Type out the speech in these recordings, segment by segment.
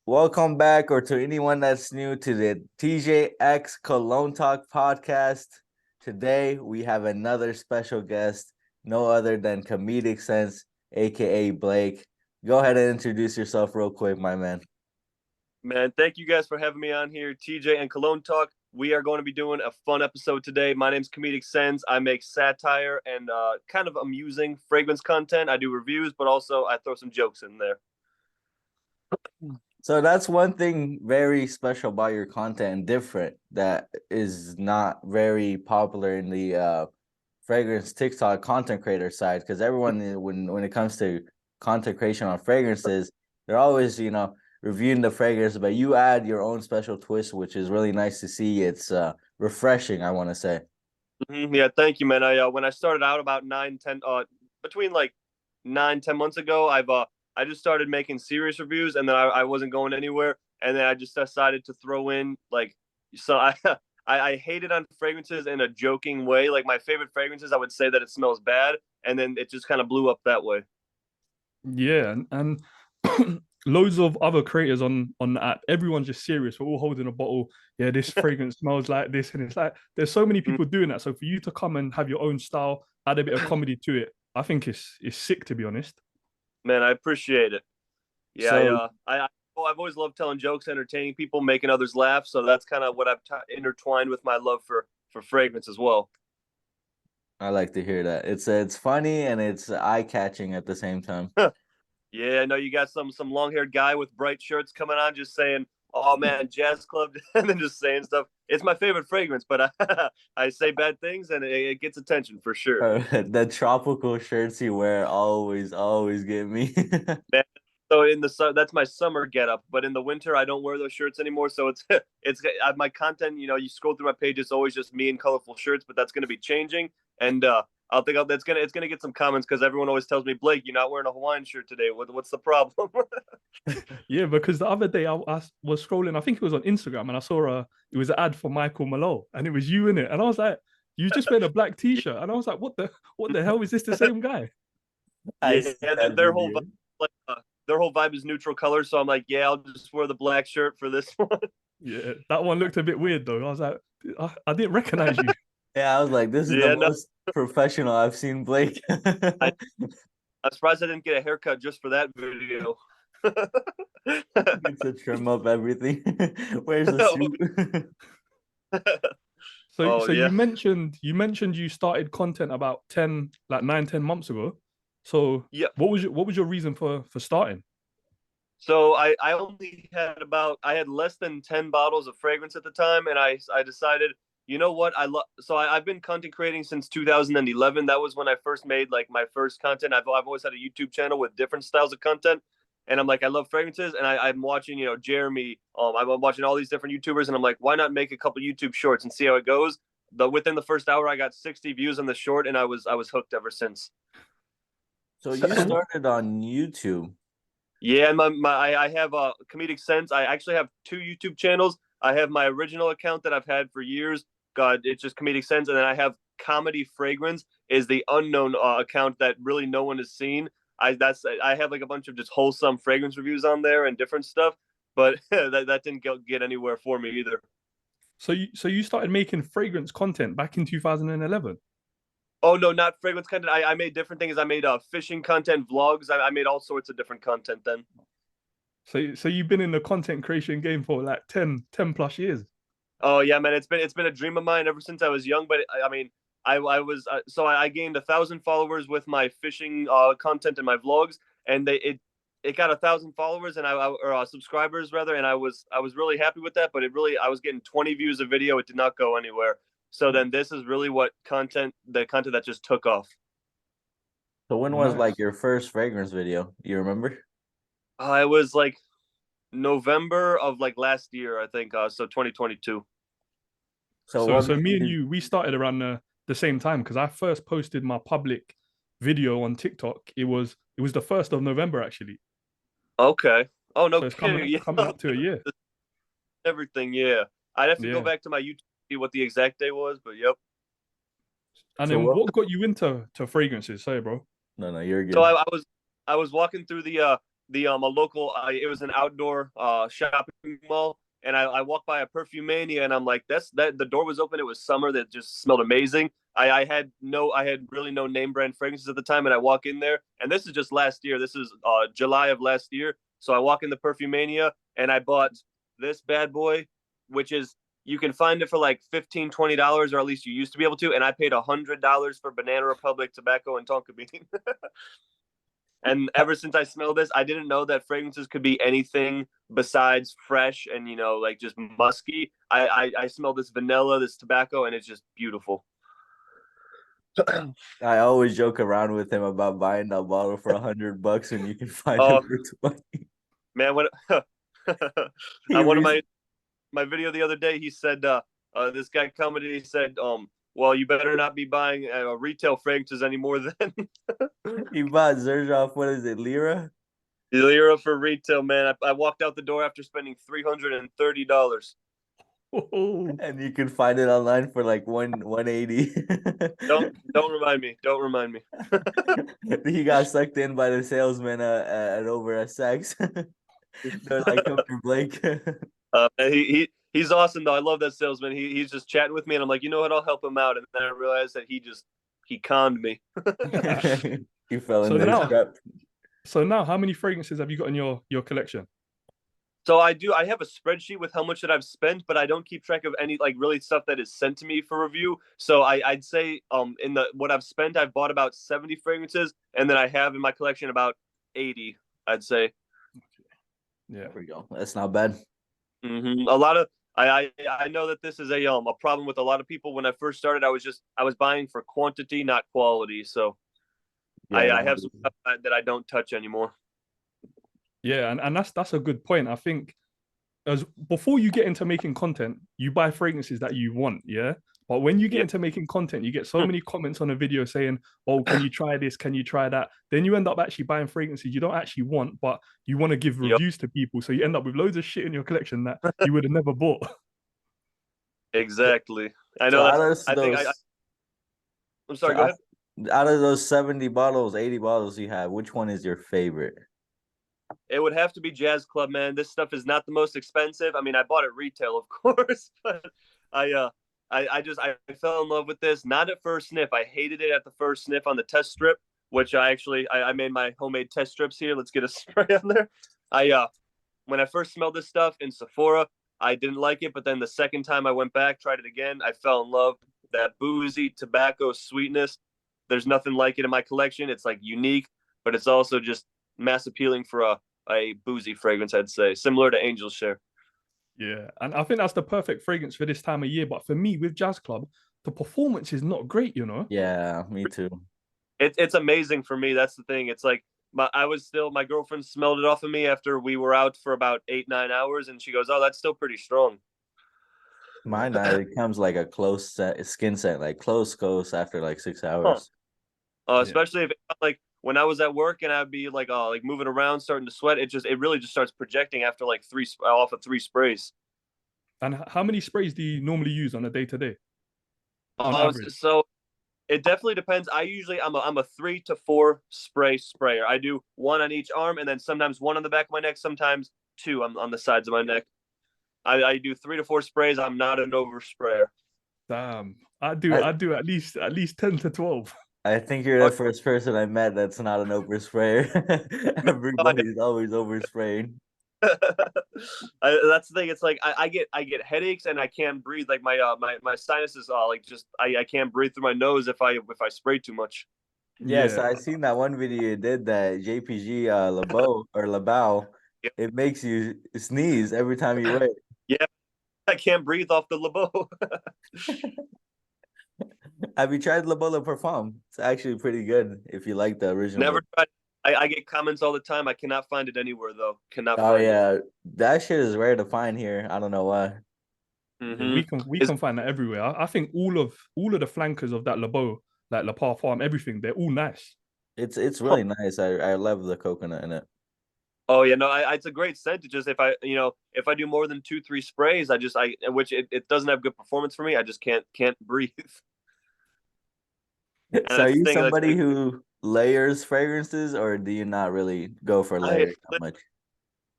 Welcome back, or to anyone that's new to the TJX Cologne Talk podcast. Today we have another special guest, no other than Comedic Sense, aka Blake. Go ahead and introduce yourself real quick, my man. Man, thank you guys for having me on here, TJ and Cologne Talk. We are going to be doing a fun episode today. My name's ComedicScents. I make satire and kind of amusing fragrance content. I do reviews, but also I throw some jokes in there. So that's one thing very special about your content and different that is not very popular in the fragrance TikTok content creator side, because everyone when it comes to content creation on fragrances, they're always reviewing the fragrance, but you add your own special twist, which is really nice to see. It's refreshing, I want to say. Yeah, thank you, man. I when I started out about 9, 10, between like 9, 10 months ago, I just started making serious reviews, and then I wasn't going anywhere, and then I just decided to throw in like so I. I hate it on fragrances in a joking way. Like my favorite fragrances, I would say that it smells bad, and then it just kind of blew up that way. Yeah, and loads of other creators on the app. Everyone's just serious. We're all holding a bottle. Yeah, this fragrance smells like this, and it's like there's so many people doing that. So for you to come and have your own style, add a bit of comedy to it, I think it's sick, to be honest. Man, I appreciate it. Yeah, So I've always loved telling jokes, entertaining people, making others laugh. So that's kind of what I've intertwined with my love for fragrance as well. I like to hear that. It's funny and it's eye catching at the same time. Yeah, I know you got some long haired guy with bright shirts coming on, just saying, "Oh man, jazz club," and then just saying stuff. It's my favorite fragrance, but I say bad things and it gets attention for sure. The tropical shirts you wear always get me. Man, so in the that's my summer getup, but in the winter I don't wear those shirts anymore. So it's it's my content. You know, you scroll through my page, it's always just me in colorful shirts, but that's going to be changing, and that's gonna get some comments because everyone always tells me, Blake, you're not wearing a Hawaiian shirt today. What's the problem? Yeah, because the other day I was scrolling, I think it was on Instagram, and I saw it was an ad for Michael Malone, and it was you in it, and I was like, you just wearing a black t-shirt, and I was like, what the hell is this the same guy? I Yeah, see that their whole video. vibe, like their whole vibe is neutral colors. So I'm like, yeah, I'll just wear the black shirt for this one. Yeah, that one looked a bit weird though. I was like, I didn't recognize you. Yeah, I was like, this is the Yeah, no, most professional I've seen Blake. I, I'm surprised I didn't get a haircut just for that video. Get to trim up everything. Where's the suit? So Oh so yeah. you mentioned you started content about 10, like 9, 10 months ago. So Yeah. what was your reason for starting? So I had less than 10 bottles of fragrance at the time, and I decided, you know what, I've been content creating since 2011. That was when I first made like my first content. I've always had a YouTube channel with different styles of content, and I'm like, I love fragrances, and I'm watching, Jeremy, I'm watching all these different YouTubers, and I'm like, why not make a couple YouTube shorts and see how it goes? Within the first hour I got 60 views on the short, and I was hooked ever since. So So, you so what? started on YouTube. Yeah, and I have ComedicScents. I actually have two YouTube channels. I have my original account that I've had for years. God, it's just ComedicScents, and then I have Comedy Fragrance is the unknown account that really no one has seen. I have like a bunch of just wholesome fragrance reviews on there and different stuff, but that didn't get anywhere for me either. So you started making fragrance content back in 2011. Oh no, not fragrance content. I made different things. I made fishing content, vlogs. I made all sorts of different content then. So you've been in the content creation game for like 10 plus years. Oh yeah, man, it's been a dream of mine ever since I was young. But I mean, I was so I gained 1,000 followers with my fishing content and my vlogs, and it got 1,000 followers and or subscribers rather, and I was really happy with that. But I was getting 20 views a video. It did not go anywhere. So then this is really the content that just took off. So when was like Nice. your first fragrance video? You remember? It was like November of like last year, I think. So 2022. So So what so me made and you? you, we started around the same time because I first posted my public video on TikTok. It was the 1st of November actually. Okay. Oh no So it's coming kidding. up Yeah. coming up to a year. Everything. Yeah. I'd have to go Yeah. back to my YouTube to see what the exact day was, but yep. And So then what? what got you into fragrances? Sorry, bro. No, no, you're So good. I was walking through the a local. It was an outdoor shopping mall, and I walked by a Perfumania, and I'm like, that the door was open. It was summer. That just smelled amazing. I had really no name brand fragrances at the time, and I walk in there, and this is just last year. This is July of last year. So I walk in the Perfumania, and I bought this bad boy, which is you can find it for like $15-$20, or at least you used to be able to. And I paid $100 for Banana Republic tobacco and tonka bean. And ever since I smelled this, I didn't know that fragrances could be anything besides fresh and like just musky. I smell this vanilla, this tobacco, and it's just beautiful. I always joke around with him about buying that bottle for $100 when you can find Oh, it for 20. Man, what one of my video the other day, he said this guy commented, he said, well, you better not be buying retail fragrances anymore then. He bought Zerjoff, what is it, Lira? Lira for retail, man. I walked out the door after spending $330. And you can find it online for like 180. Don't remind me. Don't remind me. He got sucked in by the salesman at over at Saks. They're like, come here, Blake. He's awesome though. I love that salesman. He's just chatting with me, and I'm like, you know what? I'll help him out. And then I realized that he conned me. He fell in this trap. So now, how many fragrances have you got in your collection? So I have a spreadsheet with how much that I've spent, but I don't keep track of any like really stuff that is sent to me for review. So I'd say in what I've spent, I've bought about 70 fragrances, and then I have in my collection about 80, I'd say. Yeah, there we go. That's not bad. Mm-hmm. A lot of I know that this is a problem with a lot of people. When I first started, I was buying for quantity, not quality. So I have some stuff that I don't touch anymore. Yeah, and that's a good point. I think as before you get into making content, you buy fragrances that you want, yeah. But when you get into making content, you get so many comments on a video saying, "Oh, can you try this? Can you try that?" Then you end up actually buying fragrances you don't actually want, but you want to give reviews to people. So you end up with loads of shit in your collection that you would have never bought. Exactly. I know. I'm sorry. Go ahead. Out of those 70 bottles, 80 bottles you have, which one is your favorite? It would have to be Jazz Club, man. This stuff is not the most expensive. I mean, I bought it retail, of course, but I fell in love with this. Not at first sniff. I hated it at the first sniff on the test strip, which I made my homemade test strips here. Let's get a spray on there. When I first smelled this stuff in Sephora, I didn't like it, but then the second time I went back, tried it again, I fell in love. That boozy tobacco sweetness. There's nothing like it in my collection. It's like unique, but it's also just mass appealing for a boozy fragrance, I'd say, similar to Angel's Share. Yeah, and I think that's the perfect fragrance for this time of year. But for me, with Jazz Club, the performance is not great, you know? Yeah, me too. It's amazing for me. That's the thing. It's like my girlfriend smelled it off of me after we were out for about 8-9 hours, and she goes, "Oh, that's still pretty strong." Mine it comes like a close skin scent, like close after like 6 hours. Especially if like when I was at work and I'd be like moving around, starting to sweat, it really just starts projecting after like 3 sprays. And how many sprays do you normally use on a day-to-day? So it definitely depends. I'm a 3 to 4 sprayer. I do one on each arm, and then sometimes one on the back of my neck, sometimes 2 on the sides of my neck. I do 3 to 4 sprays. I'm not an oversprayer. Damn, I do at least 10 to 12. I think you're the first person I met that's not an oversprayer. Everybody's always overspraying. That's the thing. It's like I get headaches and I can't breathe. Like my sinuses are like just I can't breathe through my nose if I spray too much. Yes, I seen that one video you did that JPG Labao. Yep. It makes you sneeze every time you wear it. Yeah, I can't breathe off the Labo. Have you tried Le Beau Le Parfum? It's actually pretty good if you like the original. Never tried. I get comments all the time. I cannot find it anywhere though. Oh yeah, that shit is rare to find here. I don't know why. Mm-hmm. We can find that everywhere. I think all of the flankers of that Le Beau, like Le Parfum, everything, they're all nice. It's really nice. I love the coconut in it. Oh yeah, no, it's a great scent. It just if I do more than 2-3 sprays, which it doesn't have good performance for me. I just can't breathe. So are you somebody who layers fragrances, or do you not really go for layers that much?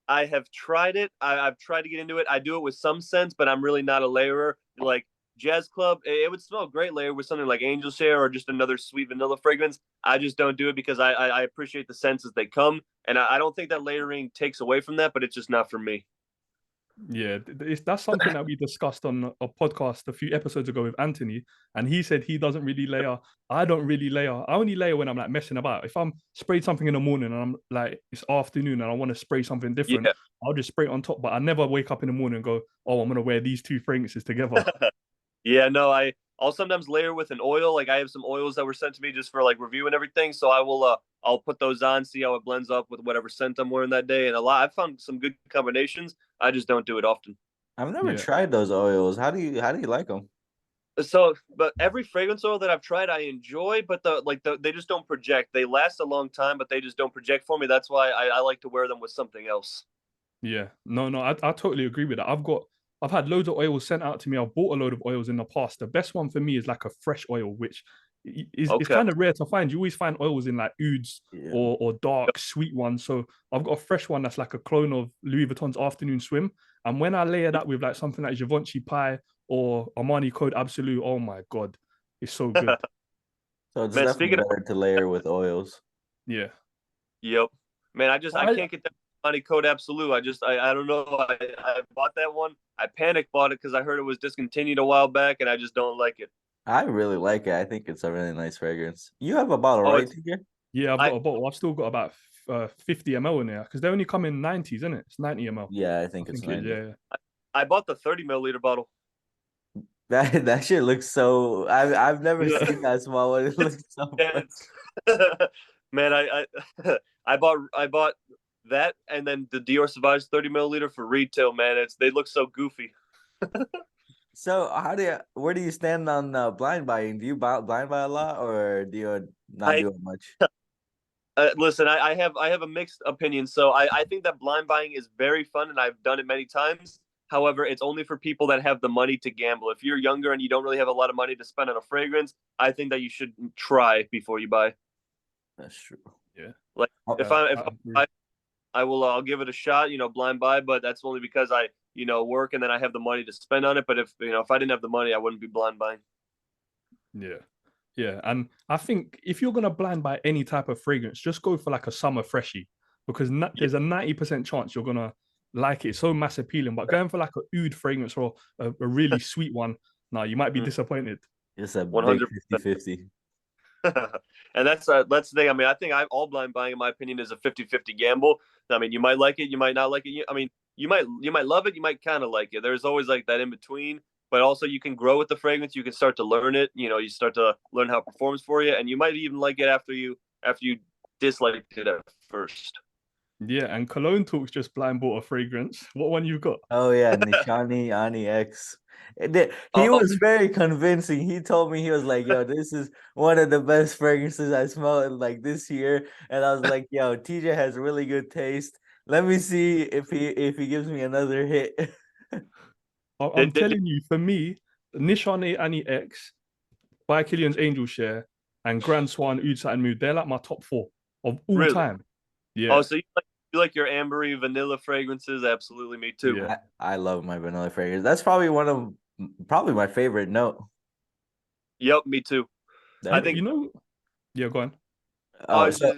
I have tried it. I've tried to get into it. I do it with some scents, but I'm really not a layerer. Like Jazz Club, it would smell great layered with something like Angel Share or just another sweet vanilla fragrance. I just don't do it because I appreciate the scents as they come, and I don't think that layering takes away from that, but it's just not for me. Yeah, that's something that we discussed on a podcast a few episodes ago with Anthony, and he said he doesn't really layer. I don't really layer. I only layer when I'm like messing about. If I'm sprayed something in the morning and I'm like it's afternoon and I want to spray something different, Yeah. I'll just spray it on top. But I never wake up in the morning and go, "Oh, I'm gonna wear these two fragrances together." Yeah, no, I'll sometimes layer with an oil. Like I have some oils that were sent to me just for like review and everything. So I'll put those on, see how it blends up with whatever scent I'm wearing that day. And I've found some good combinations. I just don't do it often. I've never Yeah. tried those oils. How do you like them? So, but every fragrance oil that I've tried, I enjoy, but they just don't project. They last a long time, but they just don't project for me. That's why I like to wear them with something else. Yeah, no, I totally agree with that. I've had loads of oils sent out to me. I've bought a load of oils in the past. The best one for me is like a fresh oil, which is Okay. kind of rare to find. You always find oils in like ouds Yeah. or dark sweet ones. So I've got a fresh one that's like a clone of Louis Vuitton's Afternoon Swim. And when I layer that with like something like Givenchy Pie or Armani Code Absolute, oh my god, it's so good. So it's Man, definitely speaking of, better to layer with oils. Yeah. yep. Man, I I, can't get that money code absolute. I don't know. I bought that one. I panic bought it because I heard it was discontinued a while back, and I just don't like it. I really like it. I think it's a really nice fragrance. You have a bottle, Oh, right, it's TJ? yeah, I've I got a bottle. I've still got about 50 ml in there because they only come in 90s, isn't it? It's 90 ml. Yeah, I I think it's think it, 90. yeah. I bought the 30 milliliter bottle. That shit looks so. I've never Yeah, seen that small one. It looks so yeah, funny. it's man. I bought that and then the Dior Sauvage 30 milliliter for retail. Man, they look so goofy. So where do you stand on blind buying? Do you blind buy a lot, or do you not I do it much? listen. I have a mixed opinion. So I think that blind buying is very fun, and I've done it many times. However, it's only for people that have the money to gamble. If you're younger and you don't really have a lot of money to spend on a fragrance, I think that you should try before you buy. That's true. Yeah. Like Oh, if I agree. I will I'll give it a shot, blind buy, but that's only because I work and then I have the money to spend on it. But if I didn't have the money, I wouldn't be blind buying. Yeah. Yeah. And I think if you're gonna blind buy any type of fragrance, just go for like a summer freshie because Yeah, there's a 90% chance you're gonna like it. It's so mass appealing. But going for like a oud fragrance or a really sweet one, now you might be disappointed. it's a one big hundred 50-50. and that's the thing. I mean, I think all blind buying, in my opinion, is a 50-50 gamble. I mean, you might like it, you might not like it. I mean, you might love it, you might kind of like it. There's always like that in between. But also, you can grow with the fragrance. You can start to learn it. You start to learn how it performs for you, and you might even like it after you disliked it at first. Yeah, and Cologne Talks just blind bought a fragrance. What one you got? Oh yeah, Nishani Ani X. He Oh, was very convincing. He told me he was like, "Yo, this is one of the best fragrances I smelled in like this year." And I was like, "Yo, TJ has really good taste. Let me see if he gives me another hit." I'm did telling you, for me, Nishane Annie X, by Killian's Angel Share, and Grand Swan Oud Satin Mood, they're like my top four of all really? time. Oh, Yeah, so you like your ambery vanilla fragrances? Absolutely, me too. yeah. I love my vanilla fragrance. That's probably my favorite note. Yep, me too. I That think Yeah, go on. oh so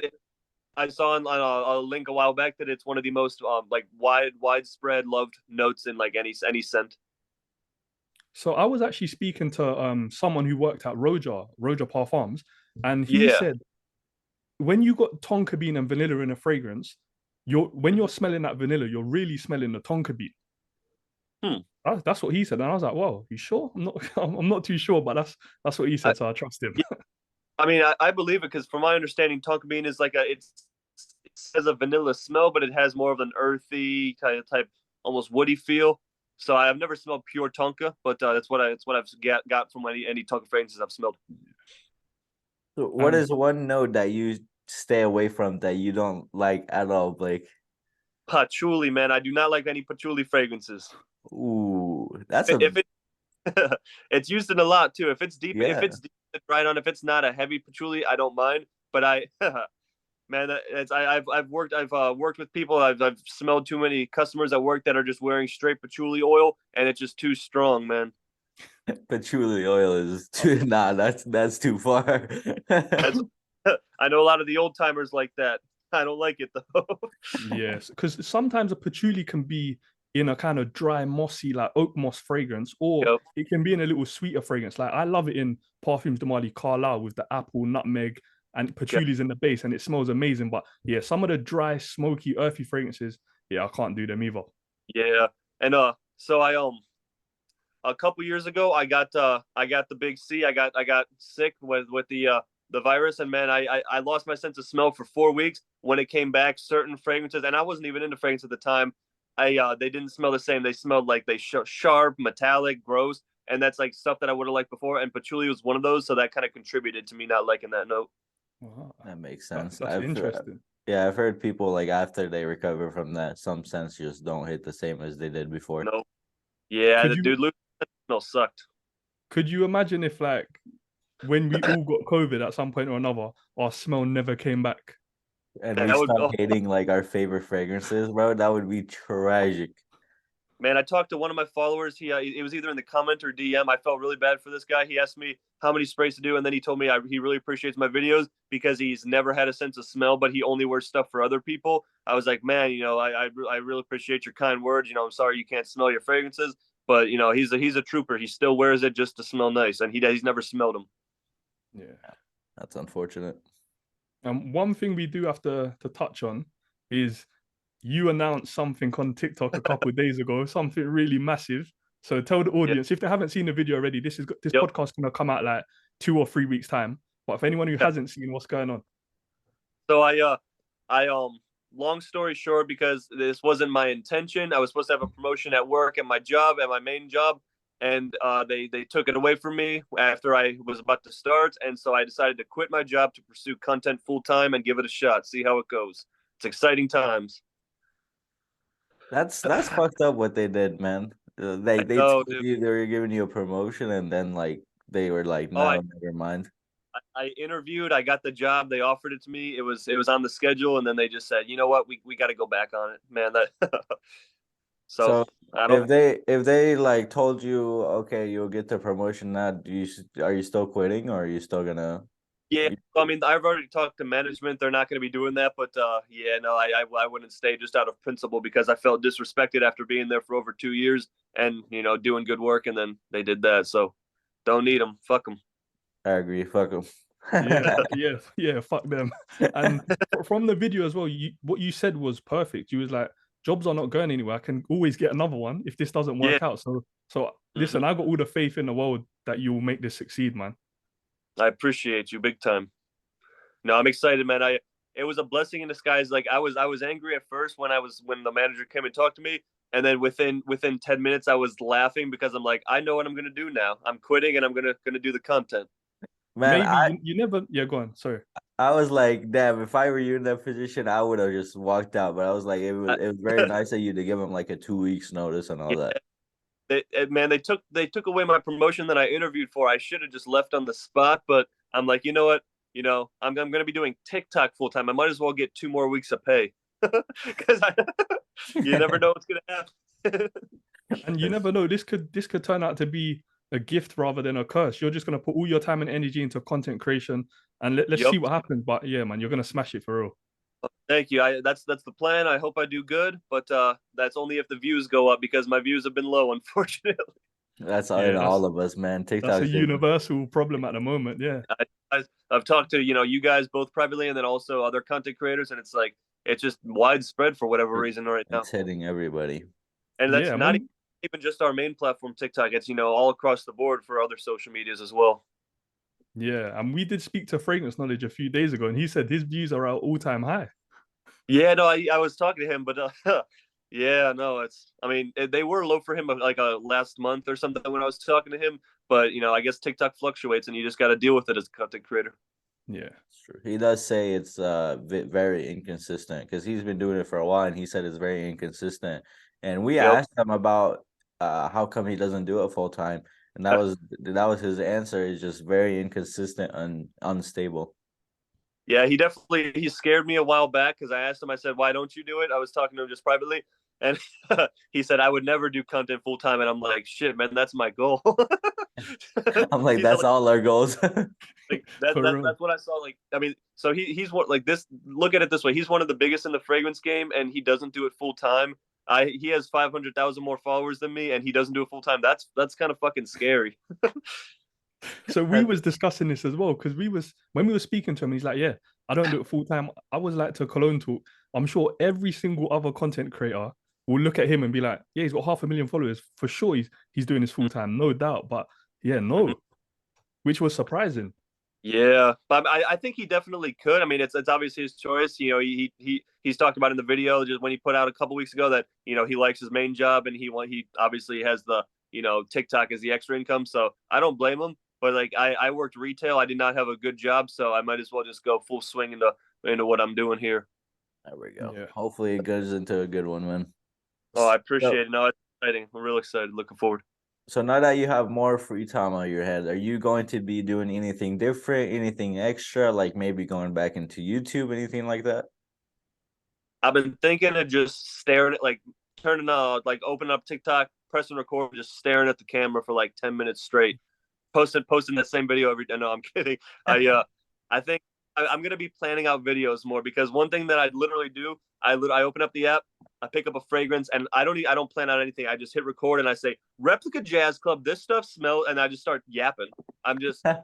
I saw on a link a while back that it's one of the most like widespread loved notes in like any scent. So I was actually speaking to someone who worked at Roja Parfums, and he Yeah. said when you got tonka bean and vanilla in a fragrance, when you're smelling that vanilla, you're really smelling the tonka bean. Hmm. That's what he said, and I was like, "Whoa, you sure?" I'm not. I'm not too sure, but that's what he I, said, so I trust him. yeah, I mean, I believe it because from my understanding, tonka bean is like it says a vanilla smell, but it has more of an earthy type almost woody feel. So I've never smelled pure tonka, but it's what I've got from any tonka fragrances I've smelled. what And is one note that you stay away from that you don't like at all, Blake? Patchouli, man, I do not like any patchouli fragrances. Ooh, that's a If it it's used in a lot too. If it's deep yeah. and right on, if it's not a heavy patchouli, I don't mind. but man, I've worked with people. I've smelled too many customers at work that are just wearing straight patchouli oil, and it's just too strong, man. Patchouli oil is too nah, that's too far. That's, I know a lot of the old timers like that. I don't like it though. Yes, because sometimes a patchouli can be in a kind of dry, mossy, like oak moss fragrance, or Yep. it can be in a little sweeter fragrance. Like I love it in Parfums de Marly Carlisle with the apple, nutmeg, and Okay. patchouli's in the base, and it smells amazing. But yeah, some of the dry, smoky, earthy fragrances, yeah, I can't do them either. Yeah, and so I a couple years ago I got the big C. I got sick with the virus, and man, I lost my sense of smell for 4 weeks. When it came back, certain fragrances, and I wasn't even into fragrance at the time. They didn't smell the same. They smelled like sharp, metallic, gross, and that's like stuff that I would have liked before. And patchouli was one of those, so that kind of contributed to me not liking that note. Wow, That makes sense. that's interesting. Yeah, I've heard people like after they recover from that, some scents just don't hit the same as they did before. No, yeah, Could the you dude, Luke smell sucked. could you imagine if like when we all got COVID at some point or another, our smell never came back? And we That would, start oh, hating like our favorite fragrances, bro. That would be tragic. man, I talked to one of my followers. It was either in the comment or DM. I felt really bad for this guy. He asked me how many sprays to do, and then he told me he really appreciates my videos because he's never had a sense of smell, but he only wears stuff for other people. I was like, man, I really appreciate your kind words. I'm sorry you can't smell your fragrances, but he's a trooper. He still wears it just to smell nice, and he's never smelled them. Yeah. That's unfortunate. One thing we do have to touch on is you announced something on TikTok a couple of days ago, something really massive. So tell the Yep. audience if they haven't seen the video already. This Yep. podcast gonna come out like 2 or 3 weeks time. But if anyone who hasn't seen what's going on, So I long story short, because this wasn't my intention. I was supposed to have a promotion at work at my job, at my main job, and they took it away from me after I was about to start, and so I decided to quit my job to pursue content full time and give it a shot, see how it goes. It's exciting times. That's fucked up what they did, man. They Oh, told dude. you they were giving you a promotion, and then like they were like, Oh, no, never mind. I interviewed, I got the job, they offered it to me. It was on the schedule, and then they just said, you know what, we got to go back on it, man. That so So I don't. if they like told you, okay, you'll get the promotion now, are you still quitting or are you still gonna? Yeah, I mean, I've already talked to management. They're not going to be doing that, but yeah, no, I wouldn't stay just out of principle because I felt disrespected after being there for over 2 years and doing good work, and then they did that. So don't need them. Fuck them. I agree. Fuck them. yeah, fuck them. And from the video as well, what you said was perfect. You was like, jobs are not going anywhere. I can always get another one if this doesn't Yeah. work out. So listen, I got all the faith in the world that you will make this succeed, man. I appreciate you big time. No, I'm excited, man. It was a blessing in disguise. Like I was angry at first when the manager came and talked to me, and then within 10 minutes I was laughing because I'm like, I know what I'm gonna do now. I'm quitting and I'm gonna do the content. Man, Maybe you never. Yeah, go on. Sorry. I was like, damn, if I were you in that position, I would have just walked out. But I was like, it was very nice of you to give him like a 2 weeks notice and all Yeah, that. man, they took away my promotion that I interviewed for. I should have just left on the spot, but I'm like, you know what? I'm gonna be doing TikTok full time. I might as well get 2 more weeks of pay because you never know what's gonna happen. And you never know. This could turn out to be a gift rather than a curse. You're just gonna put all your time and energy into content creation, and let's Yep. see what happens. But yeah, man, you're gonna smash it for real. Thank you. That's the plan. I hope I do good, but that's only if the views go up because my views have been low, unfortunately. That's Yeah, in all of us, man. that's a TikTok's been universal problem at the moment. Yeah. I've talked to you guys both privately, and then also other content creators, and it's like it's just widespread for whatever reason right now. it's hitting everybody. And that's Yeah, not man. even just our main platform, TikTok. It's all across the board for other social medias as well. Yeah, and we did speak to Fragrance Knowledge a few days ago, and he said his views are at all-time high. Yeah, no, I was talking to him, but yeah, no, I mean, they were low for him like last month or something when I was talking to him, but I guess TikTok fluctuates and you just got to deal with it as a content creator. Yeah. It's true. He does say it's very inconsistent because he's been doing it for a while, and he said it's very inconsistent. And we Yep. asked him about how come he doesn't do it full time, and that was his answer. Is just very inconsistent and unstable. Yeah, he scared me a while back because I asked him. I said, "Why don't you do it?" I was talking to him just privately, and he said, "I would never do content full time." And I'm like, "Shit, man, that's my goal." I'm like, He said, that's all our goals. like that, For real. that's what I saw. Like, I mean, so he's what like this. Look at it this way: he's one of the biggest in the fragrance game, and he doesn't do it full time. He has 500,000 more followers than me, and he doesn't do it full time. That's kind of fucking scary. So we was discussing this as well because we was when we were speaking to him, he's like, "Yeah, I don't do it full time." I was like to Cologne talk. I'm sure every single other content creator will look at him and be like, "Yeah, he's got 500,000 followers for sure. He's doing this full time, no doubt." But yeah, Mhm. no, which was surprising. Yeah, but I think he definitely could. I mean, it's obviously his choice. You know, he's talked about in the video just when he put out a couple weeks ago that he likes his main job and he obviously has the TikTok as the extra income. So I don't blame him. But like I worked retail, I did not have a good job, so I might as well just go full swing into what I'm doing here. There we go. Yeah. Hopefully it goes into a good one, man. Oh, I So, appreciate it. No, it's exciting. I'm real excited. Looking forward. so now that you have more free time on your head, are you going to be doing anything different, anything extra, like maybe going back into YouTube, anything like that? I've been thinking of just staring at like turning like opening up TikTok, pressing record, just staring at the camera for like 10 minutes straight. Posting that same video every day. No, I'm kidding. I think I'm gonna be planning out videos more because one thing that I literally do, I open up the app, I pick up a fragrance, and I don't plan out anything. I just hit record and I say Replica Jazz Club. This stuff smells, and I just start yapping. I'm just a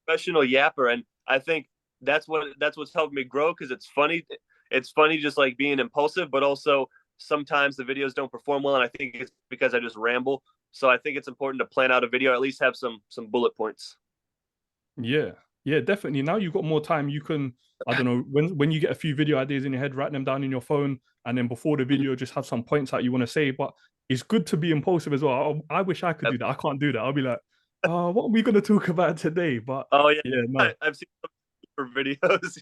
professional yapper, and I think that's what's helped me grow because it's funny. It's funny just like being impulsive, but also sometimes the videos don't perform well, and I think it's because I just ramble. So I think it's important to plan out a video, at least have some bullet points. Yeah, yeah, definitely. Now you've got more time. You can, I don't know, when you get a few video ideas in your head, write them down in your phone, and then before the video, just have some points that you want to say. But it's good to be impulsive as well. I wish I could do that. I can't do that. I'll be like, what are we gonna talk about today? But Oh yeah, yeah, no, I've seen some videos.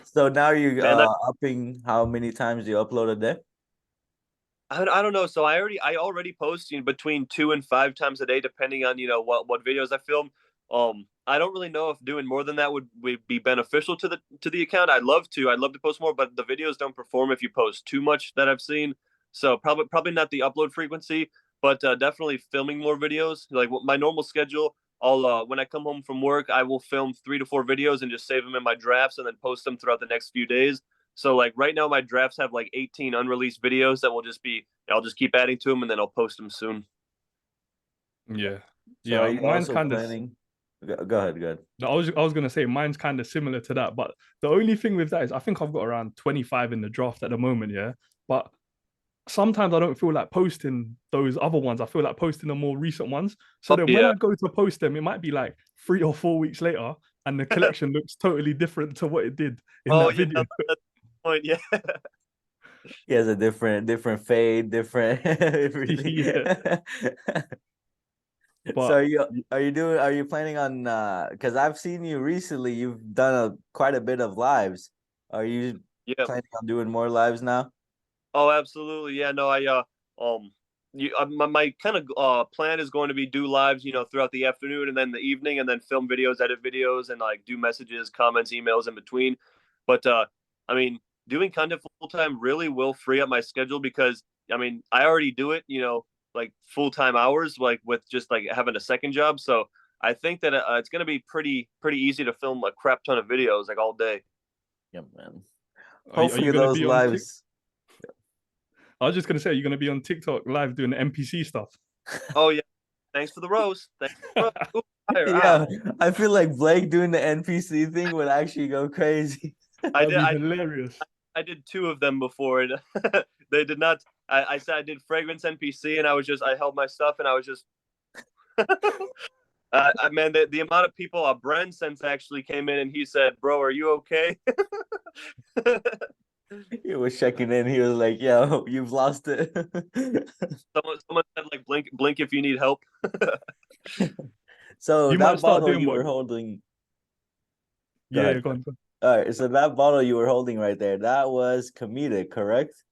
So now you Man, upping how many times you upload a day? I don't know. So I already post between 2 and 5 times a day, depending on what videos I film. I don't really know if doing more than that would be beneficial to the account. I'd love to post more, but the videos don't perform if you post too much that I've seen. So probably not the upload frequency, but definitely filming more videos. Like my normal schedule, I'll when I come home from work, I will film 3 to 4 videos and just save them in my drafts and then post them throughout the next few days. So like right now, my drafts have like 18 unreleased videos that will just be. I'll just keep adding to them and then I'll post them soon. yeah, So are yeah. you Mine's also kind of. planning? Go ahead, go ahead. I was gonna say mine's kind of similar to that, but the only thing with that is I think I've got around 25 in the draft at the moment. Yeah, but sometimes I don't feel like posting those other ones. I feel like posting the more recent ones. So Oh then when yeah. I go to post them, it might be like 3 or 4 weeks later, and the collection looks totally different to what it did in Oh that yeah. video. That's the point. Yeah. He has a different fade, different everything. Yeah, So but are you planning on because I've seen you recently, you've done quite a bit of lives. Are you Yeah. planning on doing more lives now? Oh, absolutely. Yeah. No, um, my kind of plan is going to be do lives, throughout the afternoon and then the evening, and then film videos, edit videos, and like do messages, comments, emails in between. But I mean, doing content full time really will free up my schedule because I mean, I already do it, like full time hours, like with just like having a second job. So I think that it's going to be pretty easy to film a crap ton of videos like all day. Yep, man. are you Hopefully gonna those be on Tik? lives. I was just gonna say, are you gonna be on TikTok live doing the NPC stuff? Oh yeah, thanks for the roast. Thanks for the roast. Ooh, fire. Yeah, I feel like Blake doing the NPC thing would actually go crazy. I That'd did. be I hilarious. I did two of them before, and they did not. I said I did fragrance NPC, and I held my stuff, and I was just. Man, the amount of people, Brand Sense actually came in, and he said, "Bro, are you okay?" He was checking in. He was like, "Yo, you've lost it." Someone said, like, blink if you need help. So You might that start bottle doing you what? were holding. Go Yeah, ahead. go on. Go on. All right. So that bottle you were holding right there, that was comedic, correct?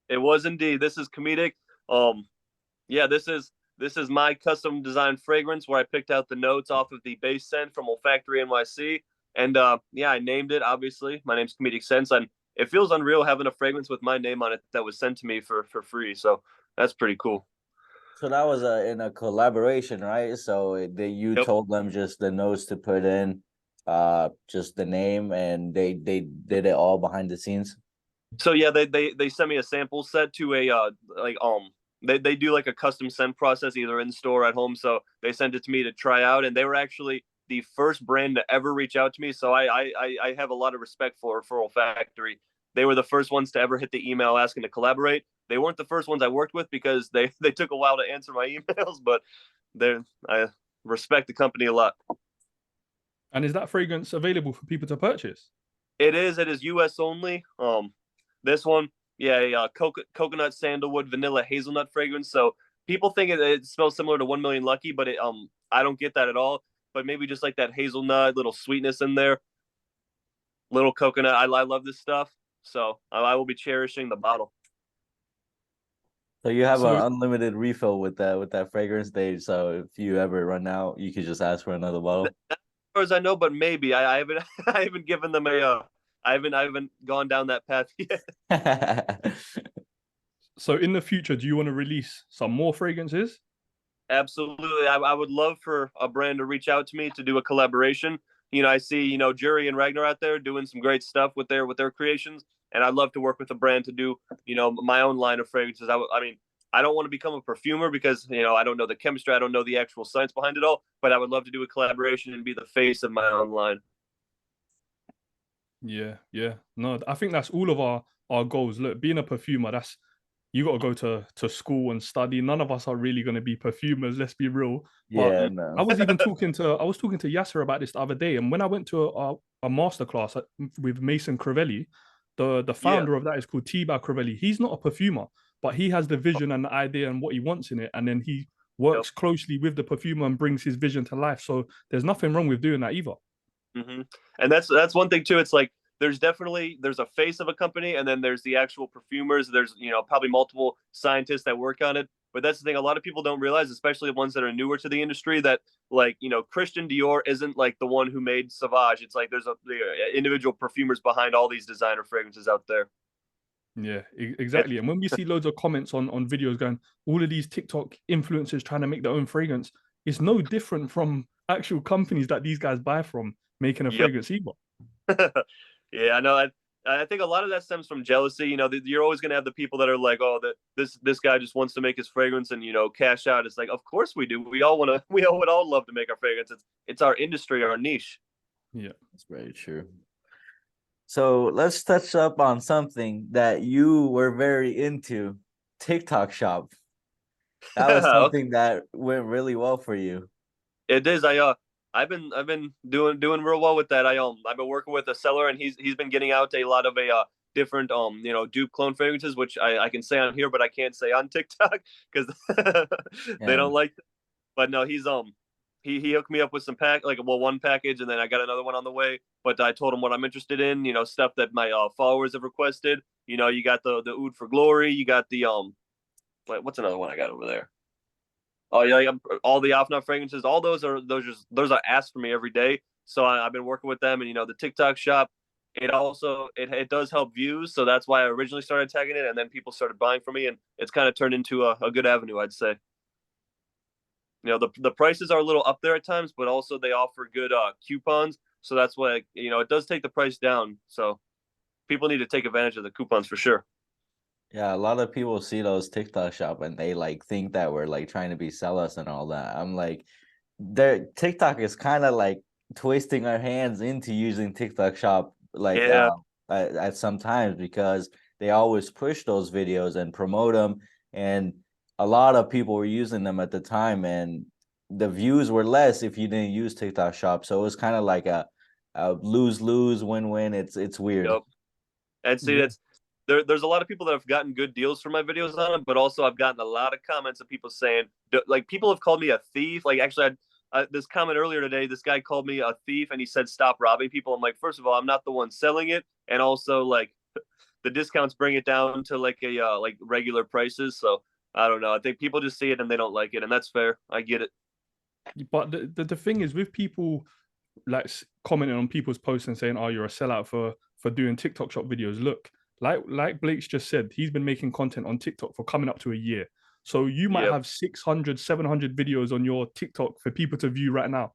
It was indeed. This is comedic. Um, yeah, this is This is my custom designed fragrance where I picked out the notes off of the base scent from Olfactory NYC. And yeah, I named it, obviously. My name's ComedicScents. And it feels unreal having a fragrance with my name on it that was sent to me for free. So that's pretty cool. So that was in a collaboration, right? So you Yep. told them just the notes to put in, just the name, and they did it all behind the scenes. So yeah, they sent me a sample set to a like they do like a custom scent process either in store or at home. So they sent it to me to try out, and they were actually the first brand to ever reach out to me. So I have a lot of respect for Olfactory. They were the first ones to ever hit the email asking to collaborate. They weren't the first ones I worked with because they took a while to answer my emails, but I respect the company a lot. And is that fragrance available for people to purchase? It is US only. This one, yeah, coconut, sandalwood, vanilla, hazelnut fragrance. So people think it smells similar to 1 Million Lucky, but I don't get that at all. But maybe just like that hazelnut, little sweetness in there, little coconut. I love this stuff, so I will be cherishing the bottle. So you have an So unlimited refill with that fragrance stage. So if you ever run out, you could just ask for another bottle. As far as I know, but maybe I haven't I haven't given them a I haven't gone down that path yet. so in the future, do you want to release some more fragrances? Absolutely. I would love for a brand to reach out to me to do a collaboration. I see, Jury and Ragnar out there doing some great stuff with their creations. And I'd love to work with a brand to do, my own line of fragrances. I mean, I don't want to become a perfumer because, I don't know the chemistry. I don't know the actual science behind it all, but I would love to do a collaboration and be the face of my own line. Yeah, yeah. No, I think that's all of our goals. Look, being a perfumer, that's you got to go to school and study. None of us are really going to be perfumers, let's be real. But Yeah, I no. was even talking to Yasser about this the other day, and when I went to a master class with Mason Crivelli, the Yeah. founder of that is called T-Bow Crivelli. He's not a perfumer, but he has the vision and the idea and what he wants in it, and then he Yep. works closely with the perfumer and brings his vision to life. So there's nothing wrong with doing that either. Mm-hmm. And that's one thing too. It's like there's a face of a company, and then there's the actual perfumers. There's probably multiple scientists that work on it. But that's the thing. A lot of people don't realize, especially the ones that are newer to the industry, that like Christian Dior isn't like the one who made Sauvage. It's like there's the individual perfumers behind all these designer fragrances out there. Yeah, exactly. And when we see loads of comments on videos going, all of these TikTok influencers trying to make their own fragrance, it's no different from actual companies that these guys buy from making a Yep. fragrance either. Yeah, I know. I think a lot of that stems from jealousy. You're always going to have the people that are like, "Oh, that this guy just wants to make his fragrance and cash out." It's like, of course we do. We all want to. We all would all love to make our fragrance. It's our industry, our niche. Yeah, That's very true. So let's touch up on something that you were very into, TikTok shop. That was Okay. something that went really well for you. It is. I've been doing real well with that. I've been working with a seller, and he's been getting out a lot of different dupe clone fragrances, which I can say on here, but I can't say on TikTok because they Yeah. don't like that. But no, he hooked me up with some one package, and then I got another one on the way. But I told him what I'm interested in, stuff that my followers have requested. You got the Oud for Glory, you got the what's another one I got over there? Oh yeah, all the off nut fragrances, all those are asked for me every day. So I've been working with them, and the TikTok shop. It does help views, so that's why I originally started tagging it, and then people started buying from me, and it's kind of turned into a good avenue, I'd say. The prices are a little up there at times, but also they offer good coupons, so that's why it does take the price down. So people need to take advantage of the coupons for sure. Yeah, a lot of people see those TikTok shop and they like think that we're like trying to be sell us and all that. I'm like, their TikTok is kind of like twisting our hands into using TikTok shop like Yeah. at some times because they always push those videos and promote them, and a lot of people were using them at the time, and the views were less if you didn't use TikTok shop. So it was kind of like a lose-lose, win-win. It's weird. Yep. And see, yeah. there's a lot of people that have gotten good deals for my videos on it, but also I've gotten a lot of comments of people saying, like, people have called me a thief. Like, actually, this comment earlier today, this guy called me a thief and he said, stop robbing people. I'm like, first of all, I'm not the one selling it. And also, like, the discounts bring it down to like a like regular prices. So I don't know. I think people just see it and they don't like it, and that's fair. I get it. But the thing is with people like commenting on people's posts and saying, "Oh, you're a sellout for doing TikTok shop videos." Look, like Blake's just said, he's been making content on TikTok for coming up to a year. So you might Yep. have 600, 700 videos on your TikTok for people to view right now,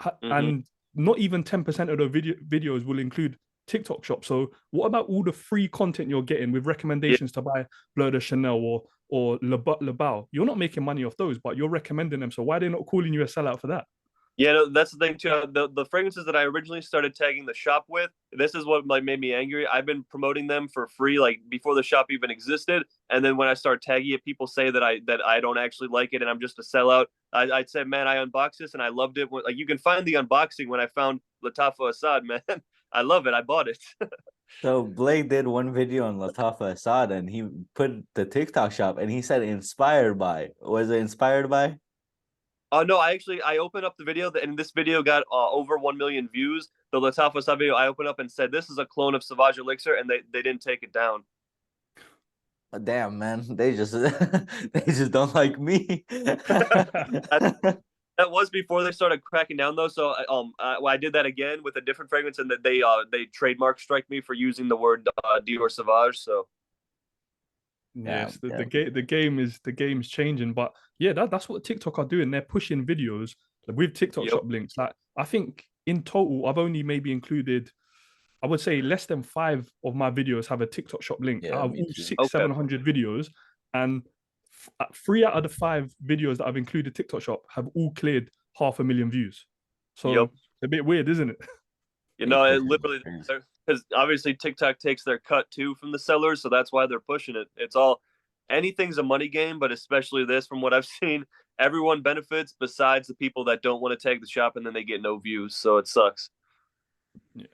Mm-hmm. and not even 10% of the videos will include TikTok shop. So what about all the free content you're getting with Yeah. recommendations to buy Bleu de Chanel or Le Bao? You're not making money off those, but you're recommending them. So why are they not calling you a sellout for that? Yeah, no, that's the thing too. The fragrances that I originally started tagging the shop with, this is what like made me angry. I've been promoting them for free like before the shop even existed, and then when I start tagging it, people say that I don't actually like it and I'm just a sellout. I said, man, I unboxed this and I loved it. Like you can find the unboxing when I found Latafa Assad, man. I love it. I bought it. So Blake did one video on Latafa Assad and he put the TikTok shop and he said inspired by. Was it inspired by? Oh no, I opened up the video and this video got over 1 million views. The Latafa Assad video, I opened up and said this is a clone of Sauvage Elixir, and they didn't take it down. Damn, man. They just they just don't like me. That was before they started cracking down, though. So, I did that again with a different fragrance, and that they trademark strike me for using the word Dior Sauvage. So, Yeah, Yes, yeah. the game's changing, but yeah, that's what TikTok are doing. They're pushing videos with TikTok yep. shop links. Like I think in total, I've only maybe included, I would say less than 5 of my videos have a TikTok shop link Yeah, out of me all too. six, Okay. 700 videos, and 3 out of the 5 videos that I've included TikTok shop have all cleared 500,000 views. So Yep. a bit weird, isn't it? You They know, it pushing literally, crazy. because obviously TikTok takes their cut too from the sellers, so that's why they're pushing it. It's all anything's a money game, but especially this, from what I've seen, everyone benefits besides the people that don't want to tag the shop, and then they get no views. So it sucks. Yeah.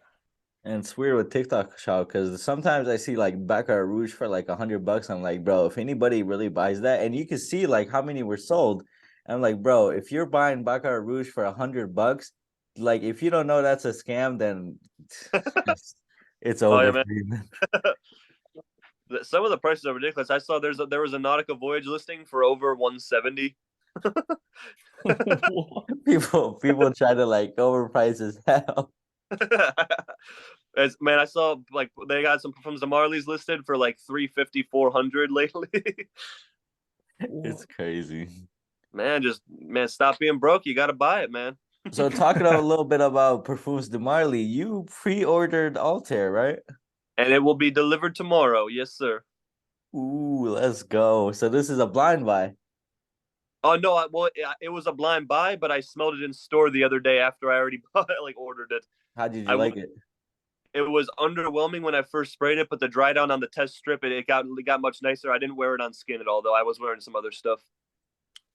And it's weird with TikTok shop because sometimes I see like Baccarat Rouge for like $100. I'm like, bro, if anybody really buys that, and you can see like how many were sold. I'm like, bro, if you're buying Baccarat Rouge for $100, like if you don't know that's a scam, then it's Oh over yeah, for man. you, man. Some of the prices are ridiculous. I saw there was a Nautica Voyage listing for over 170. People try to like overprice as hell. Man, I saw like they got some from Marley's listed for like 350, 400 lately. It's crazy. Man, stop being broke. You got to buy it, man. So talking a little bit about Parfums de Marley, you pre-ordered Altair, right? And it will be delivered tomorrow. Yes, sir. Ooh, let's go. So this is a blind buy. Oh no, it was a blind buy, but I smelled it in store the other day after I already like ordered it. How did you I like it? It was underwhelming when I first sprayed it, but the dry down on the test strip, it got much nicer. I didn't wear it on skin at all, though. I was wearing some other stuff.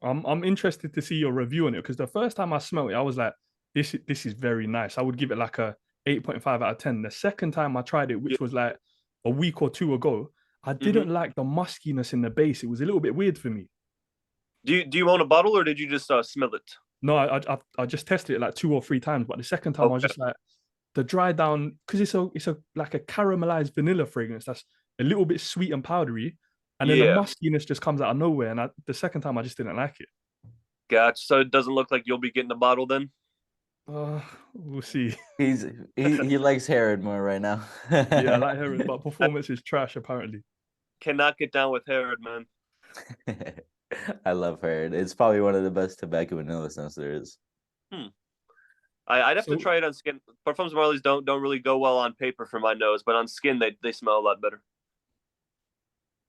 I'm interested to see your review on it because the first time I smelled it, I was like, this is very nice. I would give it like a 8.5 out of 10. The second time I tried it, Yeah. which was like a week or two ago, I Mm-hmm. didn't like the muskiness in the base. It was a little bit weird for me. Do you own a bottle or did you just smell it? No, I just tested it like 2 or 3 times, but the second time I was Okay. just like the dry down because it's a like a caramelized vanilla fragrance that's a little bit sweet and powdery, and then the Yeah. muskiness just comes out of nowhere. And the second time I just didn't like it. Gotcha. So it doesn't look like you'll be getting a bottle then? We'll see. He's he likes Herod more right now. Yeah, I like Herod, but performance is trash apparently. Cannot get down with Herod, man. I love Herod. It's probably one of the best tobacco vanilla scents there is. Hmm. I'd have to So try it on skin. Parfums Marley's don't really go well on paper for my nose, but on skin they smell a lot better.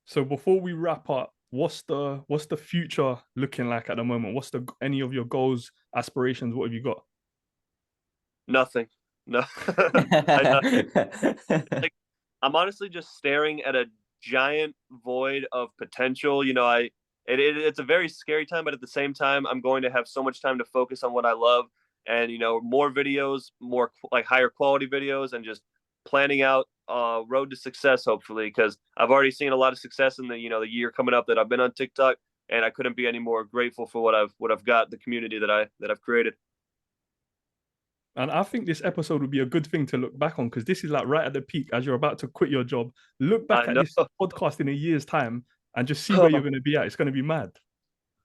so before we wrap up, what's the future looking like at the moment? What's the any of your goals, aspirations? What have you got? Nothing. No. Like, I'm honestly just staring at a giant void of potential. It's a very scary time, but at the same time, I'm going to have so much time to focus on what I love, and more videos, more like higher quality videos, and just planning out road to success. Hopefully, because I've already seen a lot of success in the year coming up that I've been on TikTok, and I couldn't be any more grateful for what I've got, the community that I've created. And I think this episode would be a good thing to look back on because this is like right at the peak as you're about to quit your job. Look I back at know. this podcast in a year's time and just see where you're going to be at. It's going to be mad.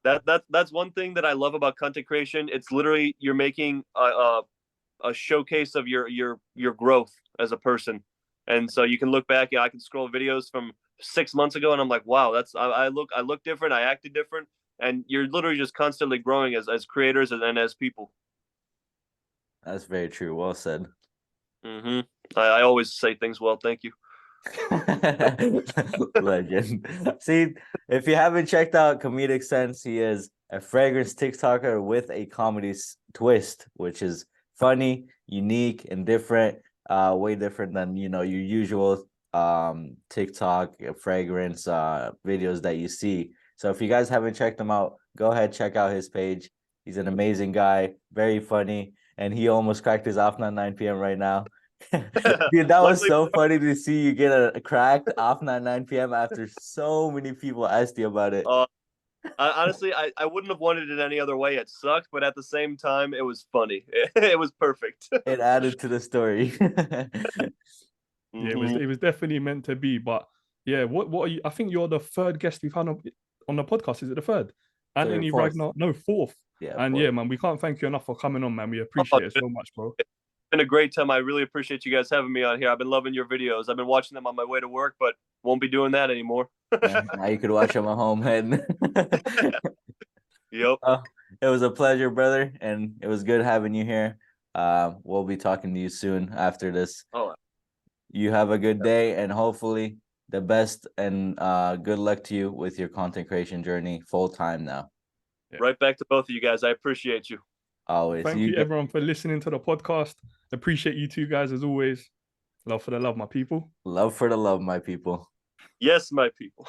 That's one thing that I love about content creation. It's literally you're making a showcase of your growth as a person, and so you can look back. Yeah, I can scroll videos from 6 months ago, and I'm like, wow, I look different. I acted different, and you're literally just constantly growing as creators and as people. That's very true. Well said. I always say things well. Thank you. Legend. See, if you haven't checked out ComedicScents, he is a fragrance TikToker with a comedy twist, which is funny, unique, and different. Way different than your usual TikTok fragrance videos that you see. So if you guys haven't checked him out, go ahead, check out his page. He's an amazing guy, very funny, and he almost cracked his off at 9 p.m. right now. Dude, that was so funny to see you get a cracked off at 9 p.m. after so many people asked you about it. Honestly, I wouldn't have wanted it any other way. It sucked, but at the same time, it was funny. It was perfect. It added to the story. Yeah, it was definitely meant to be. But yeah, what are you? I think you're the third guest we've had on the podcast. Is it the third? Anthony fourth. Ragnar, no, fourth. Yeah, and fourth. yeah, man, we can't thank you enough for coming on, man. We appreciate it so much, bro. It's been a great time. I really appreciate you guys having me on here. I've been loving your videos. I've been watching them on my way to work, but won't be doing that anymore. Yeah, now you could watch them at home. And Yep. It was a pleasure, brother, and it was good having you here. We'll be talking to you soon after this. Oh, you have a good day, and hopefully the best and good luck to you with your content creation journey full time now. Yeah. Right back to both of you guys. I appreciate you. Always. Thank you everyone for listening to the podcast. Appreciate you two guys as always. Love for the love, my people. Love for the love, my people. Yes, my people.